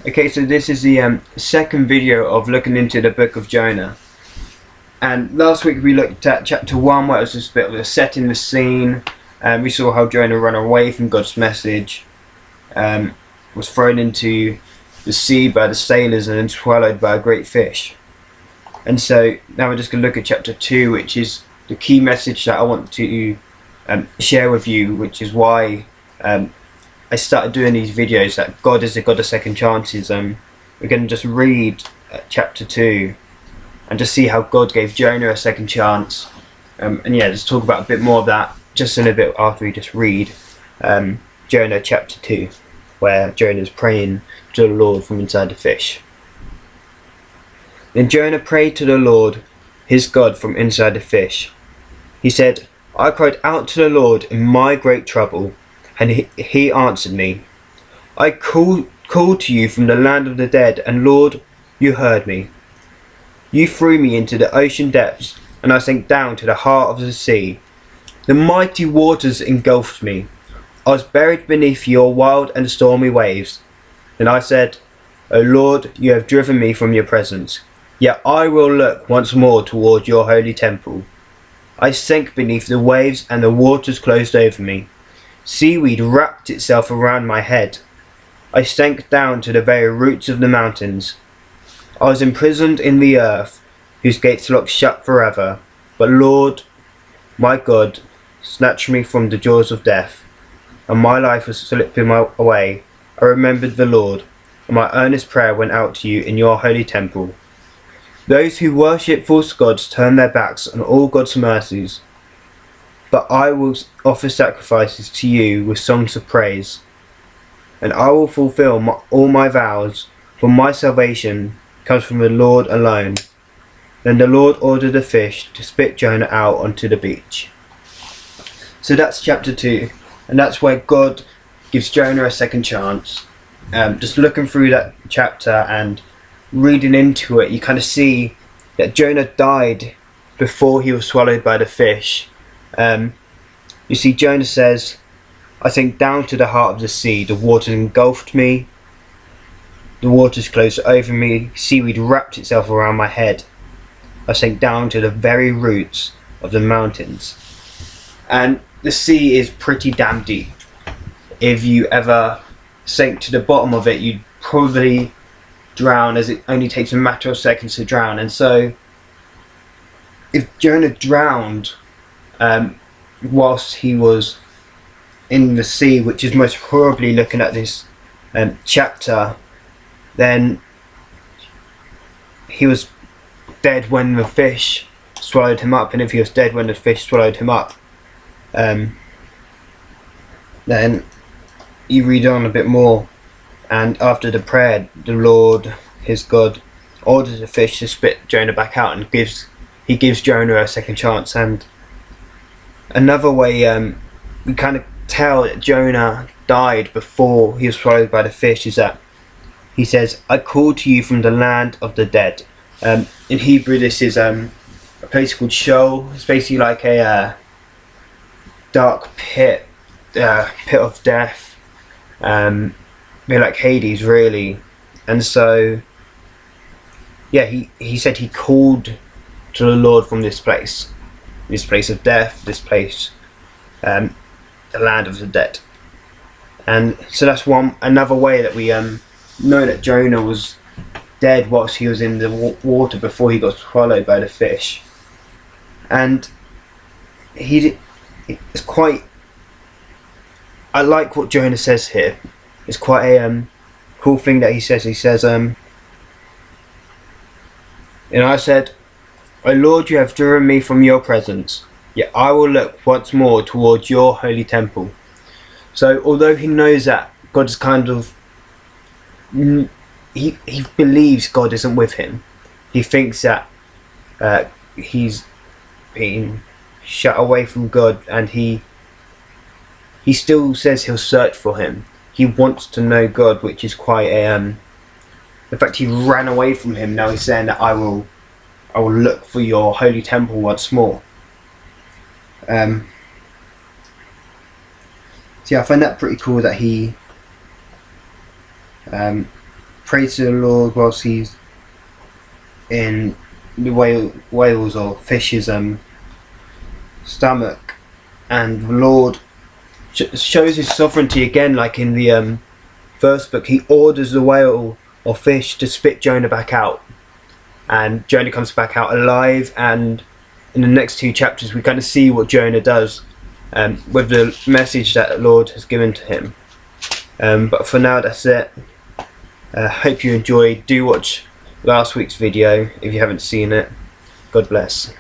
Okay, so this is the second video of looking into the Book of Jonah. And last week we looked at chapter 1, where it was just a bit of a setting the scene. We saw how Jonah ran away from God's message, was thrown into the sea by the sailors and then swallowed by a great fish. And so now we're just going to look at chapter 2, which is the key message that I want to share with you, which is why I started doing these videos, that God is a God of second chances. We're going to just read chapter 2 and just see how God gave Jonah a second chance. And yeah, just talk about a bit more of that just in a bit after we just read Jonah chapter 2, where Jonah is praying to the Lord from inside the fish. Then Jonah prayed to the Lord, his God, from inside the fish. He said, "I cried out to the Lord in my great trouble, and he answered me. I called to you from the land of the dead, and Lord, you heard me. You threw me into the ocean depths, and I sank down to the heart of the sea. The mighty waters engulfed me. I was buried beneath your wild and stormy waves. Then I said, O Lord, you have driven me from your presence. Yet I will look once more toward your holy temple. I sank beneath the waves, and the waters closed over me. Seaweed wrapped itself around my head. I sank down to the very roots of the mountains. I was imprisoned in the earth, whose gates locked shut forever. But Lord, my God, snatched me from the jaws of death, and my life was slipping away. I remembered the Lord, and my earnest prayer went out to you in your holy temple. Those who worship false gods turn their backs on all God's mercies. But I will offer sacrifices to you with songs of praise, and I will fulfill all my vows, for my salvation comes from the Lord alone." Then the Lord ordered the fish to spit Jonah out onto the beach. So that's chapter 2, and that's where God gives Jonah a second chance. Just looking through that chapter and reading into it, you kind of see that Jonah died before he was swallowed by the fish. You see, Jonah says, "I sank down to the heart of the sea. The waters engulfed me. The waters closed over me. Seaweed wrapped itself around my head. I sank down to the very roots of the mountains." And the sea is pretty damn deep. If you ever sank to the bottom of it, you'd probably drown, as it only takes a matter of seconds to drown. And so if Jonah drowned whilst he was in the sea, which is most probably looking at this chapter, then he was dead when the fish swallowed him up. And if he was dead when the fish swallowed him up, then you read on a bit more, and after the prayer, the Lord, his God, orders the fish to spit Jonah back out, and he gives Jonah a second chance. And another way we kind of tell that Jonah died before he was swallowed by the fish is that he says, "I called to you from the land of the dead." In Hebrew, this is a place called Sheol. It's basically like a dark pit of death, a bit like Hades, really. And so, yeah, he said he called to the Lord from this place of death, this place, the land of the dead. And so that's another way that we know that Jonah was dead whilst he was in the water before he got swallowed by the fish. And it's quite, I like what Jonah says here. It's quite a cool thing that he says. He says, and I said, "O Lord, you have driven me from your presence, yet I will look once more towards your holy temple." So although he knows that God's kind of, he believes God isn't with him. He thinks that he's been shut away from God, and he still says he'll search for him. He wants to know God, which is quite a in fact, he ran away from him. Now he's saying that I will look for your holy temple once more. So yeah, I find that pretty cool that he pray to the Lord whilst he's in the whales or fish's stomach, and the Lord shows his sovereignty again, like in the first book. He orders the whale or fish to spit Jonah back out, and Jonah comes back out alive. And in the next 2 chapters we kind of see what Jonah does with the message that the Lord has given to him. But for now, that's it. Hope you enjoyed. Do watch last week's video if you haven't seen it. God bless.